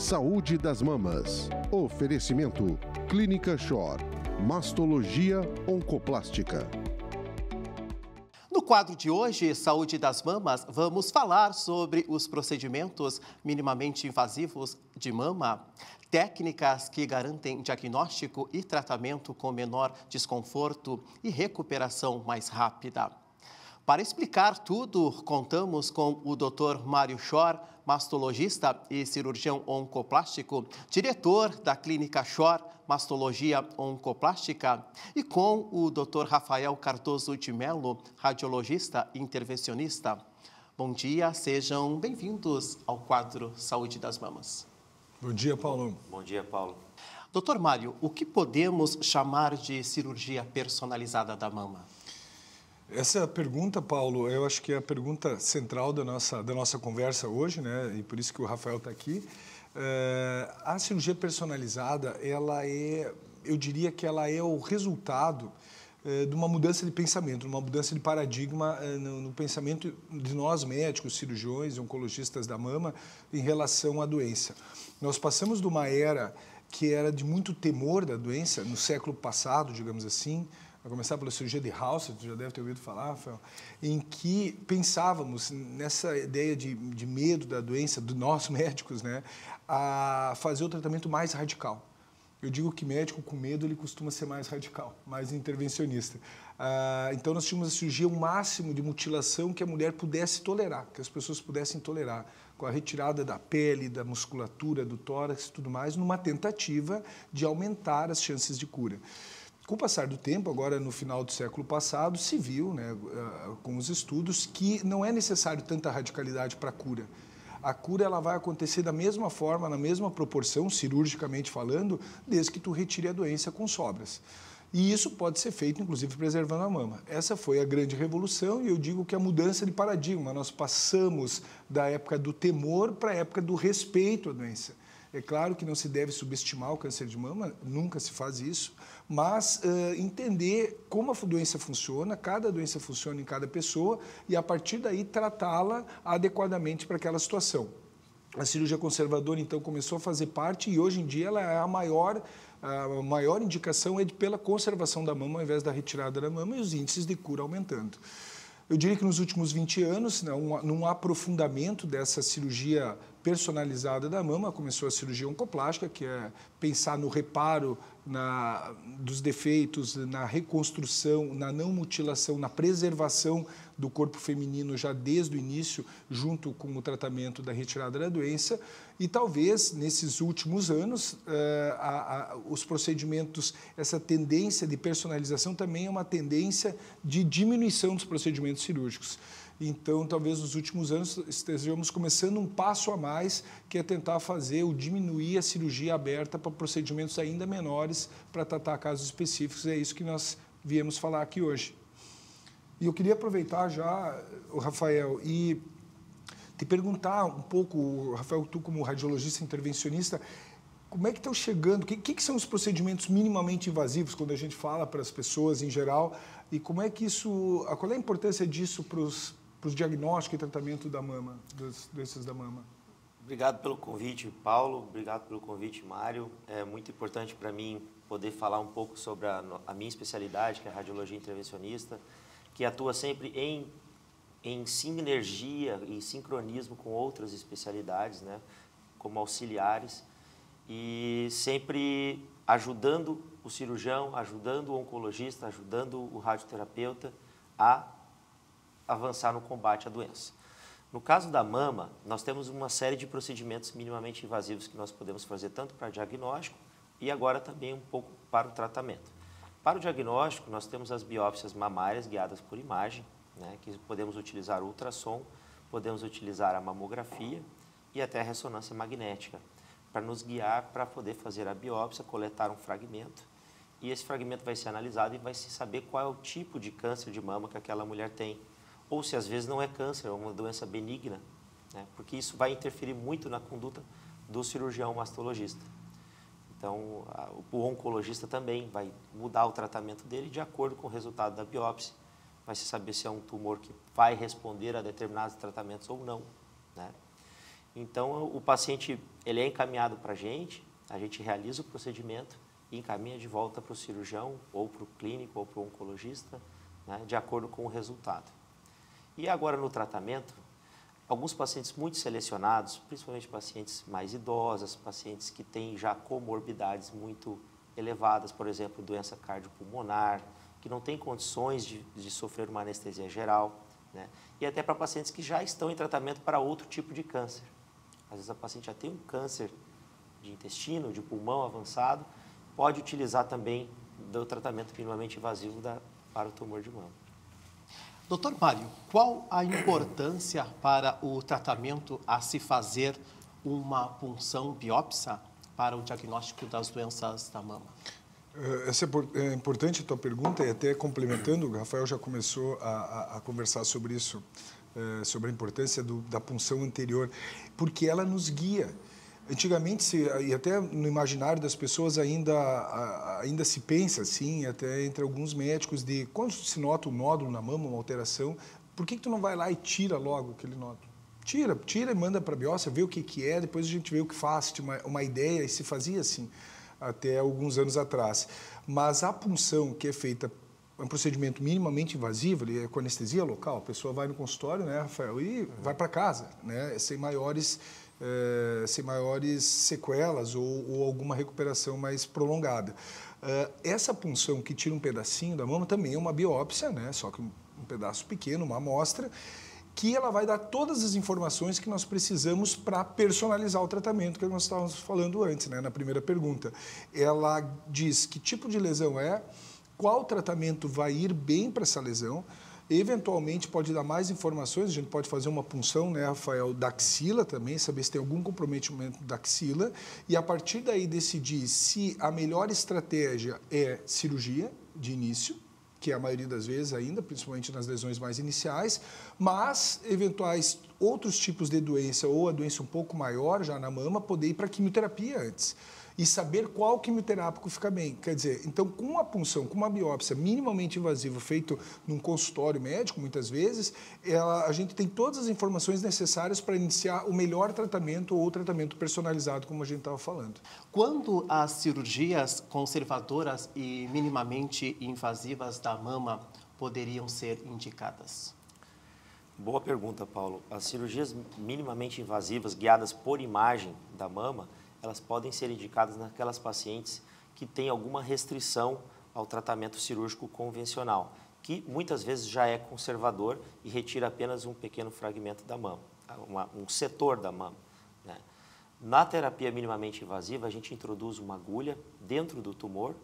Saúde das mamas. Oferecimento: Clínica Shore. Mastologia Oncoplástica. No quadro de hoje, Saúde das Mamas, vamos falar sobre os procedimentos minimamente invasivos de mama, técnicas que garantem diagnóstico e tratamento com menor desconforto e recuperação mais rápida. Para explicar tudo, contamos com o Dr. Mário Shore, mastologista e cirurgião oncoplástico, diretor da Clínica Shore Mastologia Oncoplástica, e com o Dr. Rafael Cardoso de Mello, radiologista e intervencionista. Bom dia, sejam bem-vindos ao quadro Saúde das Mamas. Bom dia, Paulo. Bom dia, Paulo. Dr. Mário, o que podemos chamar de cirurgia personalizada da mama? Essa pergunta, Paulo, eu acho que é a pergunta central da nossa conversa hoje, né? E por isso que o Rafael está aqui. A cirurgia personalizada, eu diria que ela é o resultado de uma mudança de pensamento, uma mudança de paradigma no pensamento de nós médicos, cirurgiões, oncologistas da mama em relação à doença. Nós passamos de uma era que era de muito temor da doença, no século passado, digamos assim, a começar pela cirurgia de Hauser, tu já deve ter ouvido falar, Rafael, em que pensávamos nessa ideia de medo da doença, de nós médicos, né, a fazer o tratamento mais radical. Eu digo que médico com medo, ele costuma ser mais radical, mais intervencionista. Então, nós tínhamos a cirurgia, o máximo de mutilação que a mulher pudesse tolerar, que as pessoas pudessem tolerar, com a retirada da pele, da musculatura, do tórax e tudo mais, numa tentativa de aumentar as chances de cura. Com o passar do tempo, agora no final do século passado, se viu, né, com os estudos, que não é necessário tanta radicalidade para a cura. A cura ela vai acontecer da mesma forma, na mesma proporção, cirurgicamente falando, desde que tu retire a doença com sobras. E isso pode ser feito, inclusive, preservando a mama. Essa foi a grande revolução e eu digo que a mudança de paradigma. Nós passamos da época do temor para a época do respeito à doença. É claro que não se deve subestimar o câncer de mama, nunca se faz isso, mas entender como a doença funciona, cada doença funciona em cada pessoa e, a partir daí, tratá-la adequadamente para aquela situação. A cirurgia conservadora, então, começou a fazer parte e, hoje em dia, ela é a maior indicação é pela conservação da mama ao invés da retirada da mama e os índices de cura aumentando. Eu diria que nos últimos 20 anos, num aprofundamento dessa cirurgia personalizada da mama, começou a cirurgia oncoplástica, que é pensar no reparo dos defeitos, na reconstrução, na não mutilação, na preservação do corpo feminino já desde o início, junto com o tratamento da retirada da doença. E talvez, nesses últimos anos, os procedimentos, essa tendência de personalização também é uma tendência de diminuição dos procedimentos cirúrgicos. Então, talvez nos últimos anos estejamos começando um passo a mais, que é tentar fazer ou diminuir a cirurgia aberta para procedimentos ainda menores, para tratar casos específicos. É isso que nós viemos falar aqui hoje. E eu queria aproveitar já, Rafael, e te perguntar um pouco, Rafael, tu como radiologista intervencionista, como é que estão chegando, o que são os procedimentos minimamente invasivos, quando a gente fala para as pessoas em geral, e como é que isso, qual é a importância disso para os diagnósticos e tratamento da mama, das doenças da mama? Obrigado pelo convite, Paulo. Obrigado pelo convite, Mário. É muito importante para mim poder falar um pouco sobre a minha especialidade, que é a radiologia intervencionista, que atua sempre em sinergia e sincronismo com outras especialidades, né, como auxiliares, e sempre ajudando o cirurgião, ajudando o oncologista, ajudando o radioterapeuta a avançar no combate à doença. No caso da mama, nós temos uma série de procedimentos minimamente invasivos que nós podemos fazer tanto para diagnóstico e agora também um pouco para o tratamento. Para o diagnóstico, nós temos as biópsias mamárias guiadas por imagem, né, que podemos utilizar ultrassom, podemos utilizar a mamografia e até a ressonância magnética, para nos guiar para poder fazer a biópsia, coletar um fragmento, e esse fragmento vai ser analisado e vai se saber qual é o tipo de câncer de mama que aquela mulher tem, ou se às vezes não é câncer, é uma doença benigna, né, porque isso vai interferir muito na conduta do cirurgião mastologista. Então, o oncologista também vai mudar o tratamento dele de acordo com o resultado da biópsia, vai se saber se é um tumor que vai responder a determinados tratamentos ou não, né? Então, o paciente ele é encaminhado para a gente realiza o procedimento e encaminha de volta para o cirurgião, ou para o clínico, ou para o oncologista, né, de acordo com o resultado. E agora, no tratamento, alguns pacientes muito selecionados, principalmente pacientes mais idosas, pacientes que têm já comorbidades muito elevadas, por exemplo, doença cardiopulmonar, que não têm condições de sofrer uma anestesia geral, né? E até para pacientes que já estão em tratamento para outro tipo de câncer. Às vezes a paciente já tem um câncer de intestino, de pulmão avançado, pode utilizar também do tratamento minimamente invasivo para o tumor de mama. Doutor Mário, qual a importância para o tratamento a se fazer uma punção biópsia para o diagnóstico das doenças da mama? Essa é importante a tua pergunta, e até complementando, o Rafael já começou a conversar sobre isso, sobre a importância da punção anterior, porque ela nos guia. Antigamente, e até no imaginário das pessoas ainda se pensa assim, até entre alguns médicos, de quando se nota um nódulo na mama, uma alteração, por que tu não vai lá e tira logo aquele nódulo? Tira e manda para a biópsia, vê o que é, depois a gente vê o que faz, tinha uma ideia, e se fazia assim até alguns anos atrás. Mas a punção que é feita, é um procedimento minimamente invasivo, ele é com anestesia local, a pessoa vai no consultório, né, Rafael, e vai para casa, né, sem maiores sequelas ou alguma recuperação mais prolongada. Essa punção que tira um pedacinho da mama também é uma biópsia, né, só que um pedaço pequeno, uma amostra, que ela vai dar todas as informações que nós precisamos para personalizar o tratamento que nós estávamos falando antes, né, na primeira pergunta. Ela diz que tipo de lesão é, qual tratamento vai ir bem para essa lesão, eventualmente pode dar mais informações, a gente pode fazer uma punção, né, Rafael, da axila também, saber se tem algum comprometimento da axila, e a partir daí decidir se a melhor estratégia é cirurgia de início, que é a maioria das vezes ainda, principalmente nas lesões mais iniciais, mas eventuais outros tipos de doença ou a doença um pouco maior já na mama, poder ir para a quimioterapia antes e saber qual quimioterápico fica bem. Quer dizer, então com uma punção, com uma biópsia minimamente invasiva feito num consultório médico, muitas vezes, a gente tem todas as informações necessárias para iniciar o melhor tratamento ou o tratamento personalizado, como a gente estava falando. Quando as cirurgias conservadoras e minimamente invasivas da mama poderiam ser indicadas? Boa pergunta, Paulo. As cirurgias minimamente invasivas guiadas por imagem da mama, elas podem ser indicadas naquelas pacientes que têm alguma restrição ao tratamento cirúrgico convencional, que muitas vezes já é conservador e retira apenas um pequeno fragmento da mama, um setor da mama, né? Na terapia minimamente invasiva, a gente introduz uma agulha dentro do tumor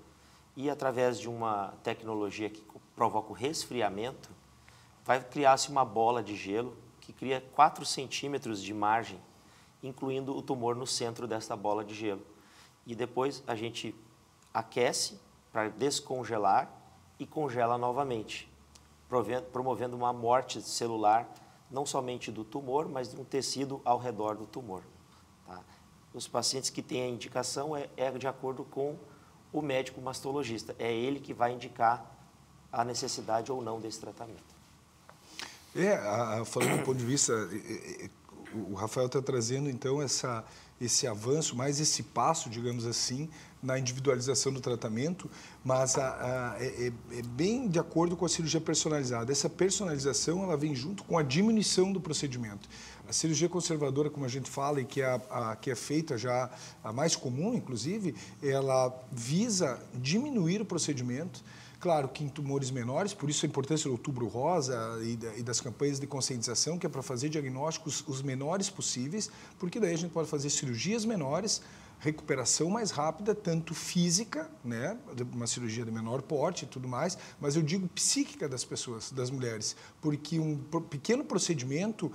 e, através de uma tecnologia que provoca o resfriamento, vai criar-se uma bola de gelo que cria 4 centímetros de margem, incluindo o tumor no centro dessa bola de gelo. E depois a gente aquece para descongelar e congela novamente, promovendo uma morte celular, não somente do tumor, mas de um tecido ao redor do tumor. Tá? Os pacientes que têm a indicação é de acordo com o médico mastologista. É ele que vai indicar a necessidade ou não desse tratamento. Falando do ponto de vista, o Rafael está trazendo, então, esse avanço, mais esse passo, digamos assim, na individualização do tratamento, mas é bem de acordo com a cirurgia personalizada. Essa personalização ela vem junto com a diminuição do procedimento. A cirurgia conservadora, como a gente fala, e que é feita já a mais comum, inclusive, ela visa diminuir o procedimento. Claro que em tumores menores, por isso a importância do Outubro Rosa e das campanhas de conscientização, que é para fazer diagnósticos os menores possíveis, porque daí a gente pode fazer cirurgias menores, recuperação mais rápida, tanto física, né, uma cirurgia de menor porte e tudo mais, mas eu digo psíquica das pessoas, das mulheres, porque um pequeno procedimento,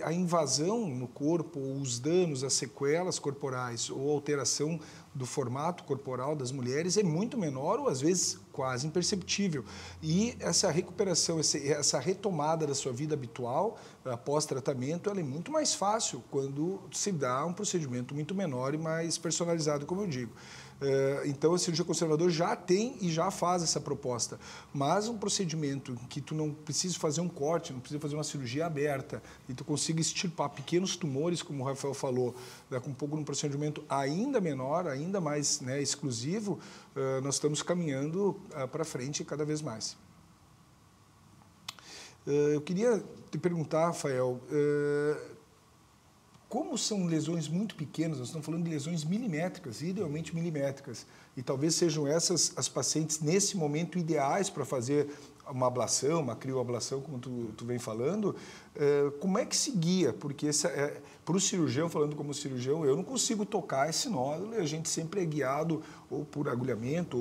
a invasão no corpo, os danos, as sequelas corporais ou alteração do formato corporal das mulheres é muito menor ou às vezes quase imperceptível. E essa recuperação, essa retomada da sua vida habitual após tratamento, ela é muito mais fácil quando se dá um procedimento muito menor e mais personalizado, como eu digo. Então, a cirurgia conservadora já tem e já faz essa proposta. Mas um procedimento em que tu não precisa fazer um corte, não precisa fazer uma cirurgia aberta, e tu consiga extirpar pequenos tumores, como o Rafael falou, né, com um pouco de um procedimento ainda menor, ainda mais, né, exclusivo, nós estamos caminhando para frente cada vez mais. Eu queria te perguntar, Rafael, como são lesões muito pequenas, nós estamos falando de lesões milimétricas, idealmente milimétricas, e talvez sejam essas as pacientes nesse momento ideais para fazer uma ablação, uma crioablação, como tu vem falando, como é que se guia? Porque para o cirurgião, falando como cirurgião, eu não consigo tocar esse nódulo, e a gente sempre é guiado ou por agulhamento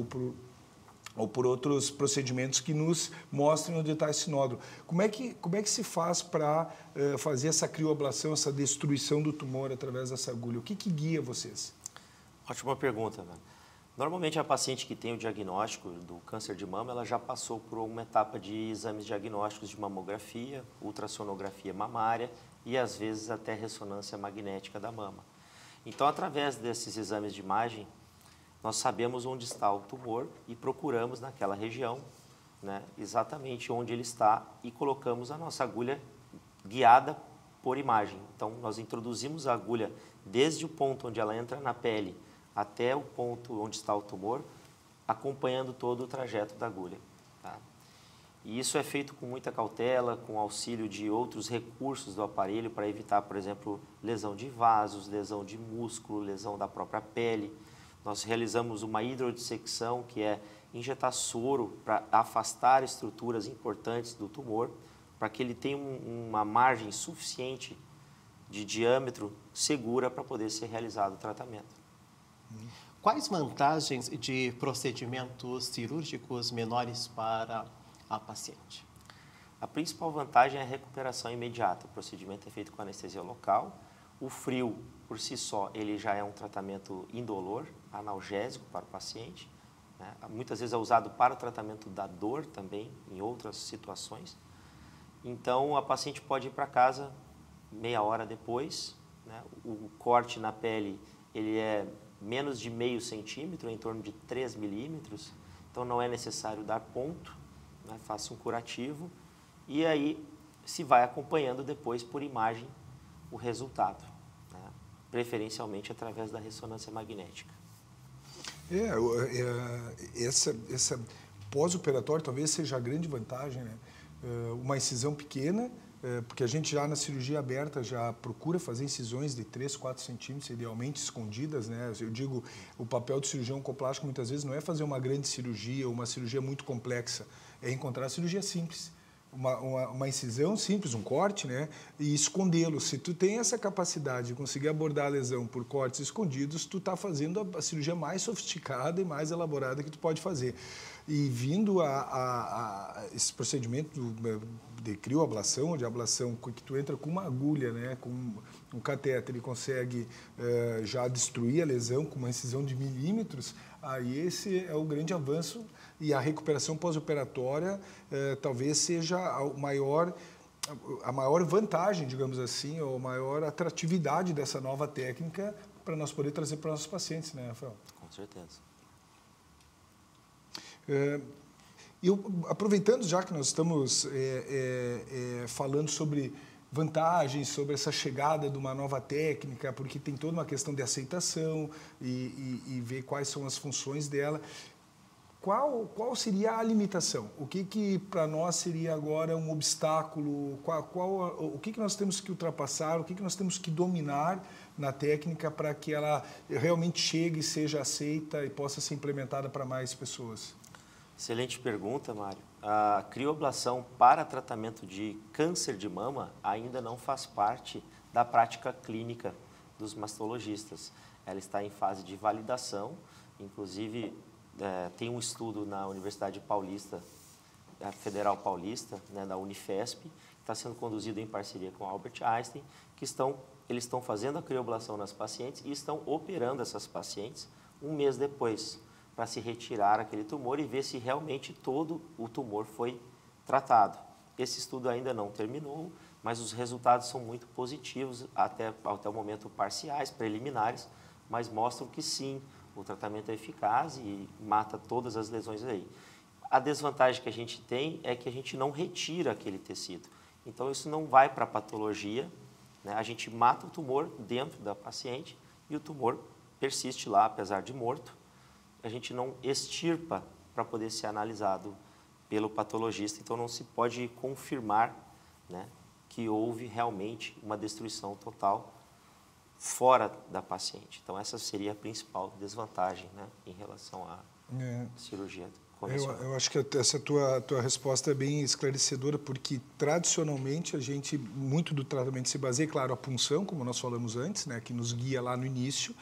ou por outros procedimentos que nos mostrem onde está esse nódulo. Como é que se faz para fazer essa crioablação, essa destruição do tumor através dessa agulha? O que guia vocês? Ótima pergunta, né? Normalmente a paciente que tem o diagnóstico do câncer de mama, ela já passou por uma etapa de exames diagnósticos de mamografia, ultrassonografia mamária e às vezes até ressonância magnética da mama. Então, através desses exames de imagem, nós sabemos onde está o tumor e procuramos naquela região, né, exatamente onde ele está e colocamos a nossa agulha guiada por imagem. Então, nós introduzimos a agulha desde o ponto onde ela entra na pele até o ponto onde está o tumor, acompanhando todo o trajeto da agulha. Tá? E isso é feito com muita cautela, com auxílio de outros recursos do aparelho para evitar, por exemplo, lesão de vasos, lesão de músculo, lesão da própria pele. Nós realizamos uma hidrodissecção, que é injetar soro para afastar estruturas importantes do tumor, para que ele tenha uma margem suficiente de diâmetro segura para poder ser realizado o tratamento. Quais vantagens de procedimentos cirúrgicos menores para a paciente? A principal vantagem é a recuperação imediata. O procedimento é feito com anestesia local. O frio, por si só, ele já é um tratamento indolor, analgésico para o paciente, né? Muitas vezes é usado para o tratamento da dor também, em outras situações. Então, a paciente pode ir para casa meia hora depois, né? O corte na pele, ele é menos de meio centímetro, em torno de 3 milímetros, então não é necessário dar ponto, né? Faça um curativo e aí se vai acompanhando depois por imagem o resultado, né? Preferencialmente através da ressonância magnética. Essa pós-operatório talvez seja a grande vantagem, né? Uma incisão pequena, porque a gente já na cirurgia aberta já procura fazer incisões de 3, 4 centímetros, idealmente escondidas, né? Eu digo, o papel do cirurgião oncoplástico muitas vezes não é fazer uma grande cirurgia ou uma cirurgia muito complexa, é encontrar a cirurgia simples. Uma incisão simples, um corte, né? E escondê-lo. Se tu tem essa capacidade de conseguir abordar a lesão por cortes escondidos, tu está fazendo a cirurgia mais sofisticada e mais elaborada que tu pode fazer. E vindo a esse procedimento de crioablação ou de ablação, que tu entra com uma agulha, né? Com um catéter, ele consegue já destruir a lesão com uma incisão de milímetros, aí esse é o grande avanço. E a recuperação pós-operatória talvez seja a maior vantagem, digamos assim, ou a maior atratividade dessa nova técnica para nós poder trazer para os nossos pacientes, né, Rafael? Com certeza. Aproveitando já que nós estamos falando sobre vantagens, sobre essa chegada de uma nova técnica, porque tem toda uma questão de aceitação e ver quais são as funções dela. Qual seria a limitação? O que para nós seria agora um obstáculo? O que nós temos que ultrapassar? O que nós temos que dominar na técnica para que ela realmente chegue, seja aceita e possa ser implementada para mais pessoas? Excelente pergunta, Mário. A crioablação para tratamento de câncer de mama ainda não faz parte da prática clínica dos mastologistas. Ela está em fase de validação, inclusive tem um estudo na Universidade Paulista, Federal Paulista, né, da Unifesp, que está sendo conduzido em parceria com Albert Einstein, eles estão fazendo a crioablação nas pacientes e estão operando essas pacientes um mês depois, para se retirar aquele tumor e ver se realmente todo o tumor foi tratado. Esse estudo ainda não terminou, mas os resultados são muito positivos, até o momento parciais, preliminares, mas mostram que sim, O tratamento é eficaz e mata todas as lesões aí. A desvantagem que a gente tem é que a gente não retira aquele tecido. Então, isso não vai para a patologia, né? A gente mata o tumor dentro da paciente e o tumor persiste lá, apesar de morto. A gente não extirpa para poder ser analisado pelo patologista. Então, não se pode confirmar, né, que houve realmente uma destruição total fora da paciente. Então, essa seria a principal desvantagem, né, em relação à cirurgia convencional. Eu acho que essa tua resposta é bem esclarecedora, porque tradicionalmente a gente, muito do tratamento se baseia, claro, a punção, como nós falamos antes, né, que nos guia lá no início,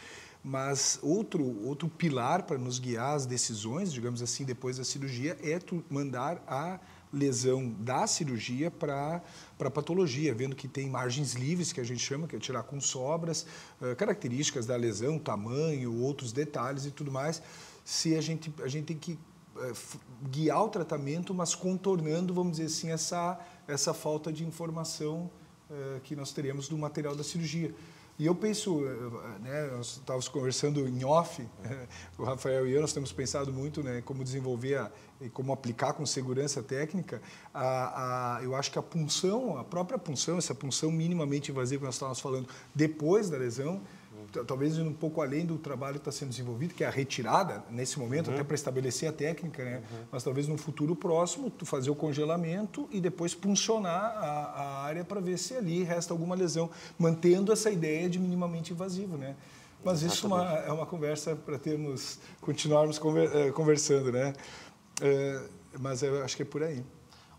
mas outro pilar para nos guiar as decisões, digamos assim, depois da cirurgia, é tu mandar a lesão da cirurgia para a patologia, vendo que tem margens livres, que a gente chama, que é tirar com sobras, características da lesão, tamanho, outros detalhes e tudo mais. Se a gente tem que guiar o tratamento, mas contornando, vamos dizer assim, essa falta de informação que nós teremos do material da cirurgia. E eu penso, né, nós estávamos conversando em off, o Rafael e eu, nós temos pensado muito, né, como desenvolver e como aplicar com segurança técnica. Eu acho que a punção, a própria punção, essa punção minimamente invasiva que nós estávamos falando depois da lesão, talvez um pouco além do trabalho que está sendo desenvolvido, que é a retirada, nesse momento, até para estabelecer a técnica, né? Mas talvez no futuro próximo, tu fazer o congelamento e depois puncionar a área para ver se ali resta alguma lesão, mantendo essa ideia de minimamente invasivo, né? Mas isso é uma conversa para continuarmos conversando, né? Mas eu acho que é por aí.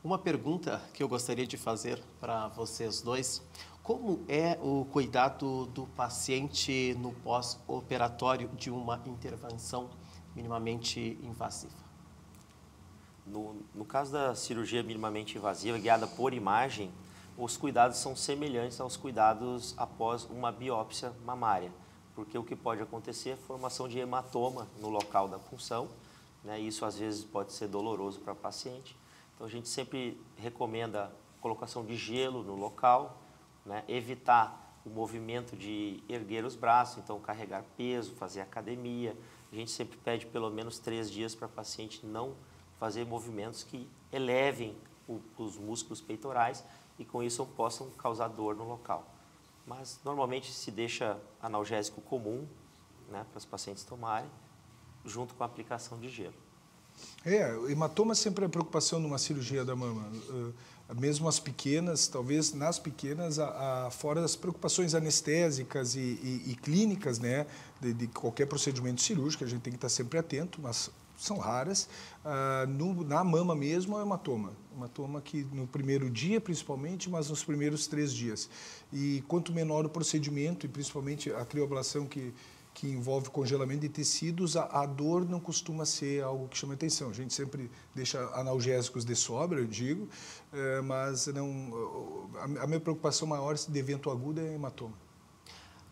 Uma pergunta que eu gostaria de fazer para vocês dois: como é o cuidado do paciente no pós-operatório de uma intervenção minimamente invasiva? No caso da cirurgia minimamente invasiva, guiada por imagem, os cuidados são semelhantes aos cuidados após uma biópsia mamária, porque o que pode acontecer é a formação de hematoma no local da punção, né? Isso às vezes pode ser doloroso para a paciente. Então a gente sempre recomenda a colocação de gelo no local, né? Evitar o movimento de erguer os braços, então carregar peso, fazer academia. A gente sempre pede pelo menos 3 dias para a paciente não fazer movimentos que elevem os músculos peitorais e com isso possam causar dor no local. Mas normalmente se deixa analgésico comum, né, para os pacientes tomarem, junto com a aplicação de gelo. O hematoma sempre é preocupação numa cirurgia da mama. Mesmo as pequenas, talvez nas pequenas, fora das preocupações anestésicas e clínicas, né, de qualquer procedimento cirúrgico, a gente tem que estar sempre atento, mas são raras. Na mama mesmo é hematoma. Hematoma que no primeiro dia, principalmente, mas nos primeiros 3 dias. E quanto menor o procedimento, e principalmente a crioablação que envolve congelamento de tecidos, a dor não costuma ser algo que chama atenção. A gente sempre deixa analgésicos de sobra, eu digo, mas não, a minha preocupação maior de evento agudo é hematoma.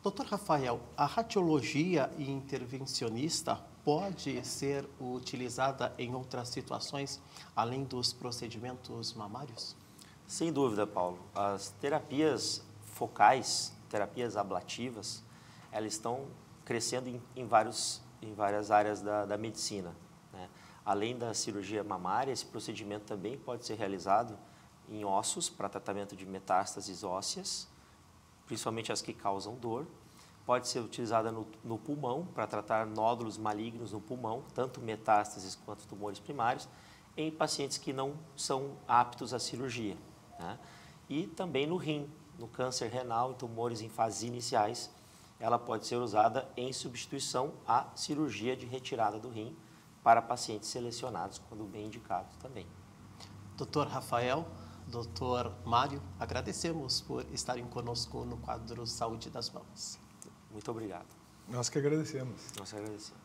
Doutor Rafael, a radiologia intervencionista pode ser utilizada em outras situações, além dos procedimentos mamários? Sem dúvida, Paulo. As terapias focais, terapias ablativas, elas estão crescendo em várias áreas da medicina, né? Além da cirurgia mamária, esse procedimento também pode ser realizado em ossos para tratamento de metástases ósseas, principalmente as que causam dor. Pode ser utilizada no pulmão para tratar nódulos malignos no pulmão, tanto metástases quanto tumores primários, em pacientes que não são aptos à cirurgia, né? E também no rim, no câncer renal, em tumores em fases iniciais, ela pode ser usada em substituição à cirurgia de retirada do rim para pacientes selecionados, quando bem indicado também. Doutor Rafael, doutor Mário, agradecemos por estarem conosco no quadro Saúde das Mamas. Muito obrigado. Nós que agradecemos. Nós agradecemos.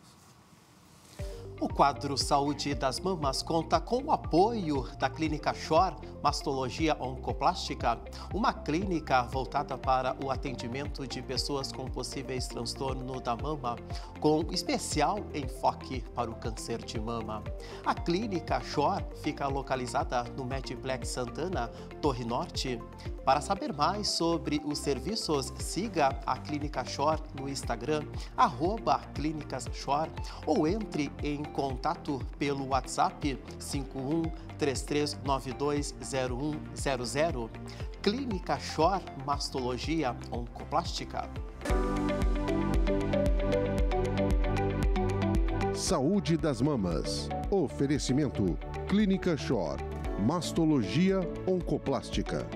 O quadro Saúde das Mamas conta com o apoio da Clínica Shore Mastologia Oncoplástica, uma clínica voltada para o atendimento de pessoas com possíveis transtornos da mama, com especial enfoque para o câncer de mama. A Clínica Shore fica localizada no Mediplex Santana, Torre Norte, Para saber mais sobre os serviços, siga a Clínica Shore no Instagram, @clínicasshore, ou entre em contato pelo WhatsApp 5133920100. Clínica Shore Mastologia Oncoplástica. Saúde das mamas. Oferecimento Clínica Shore Mastologia Oncoplástica.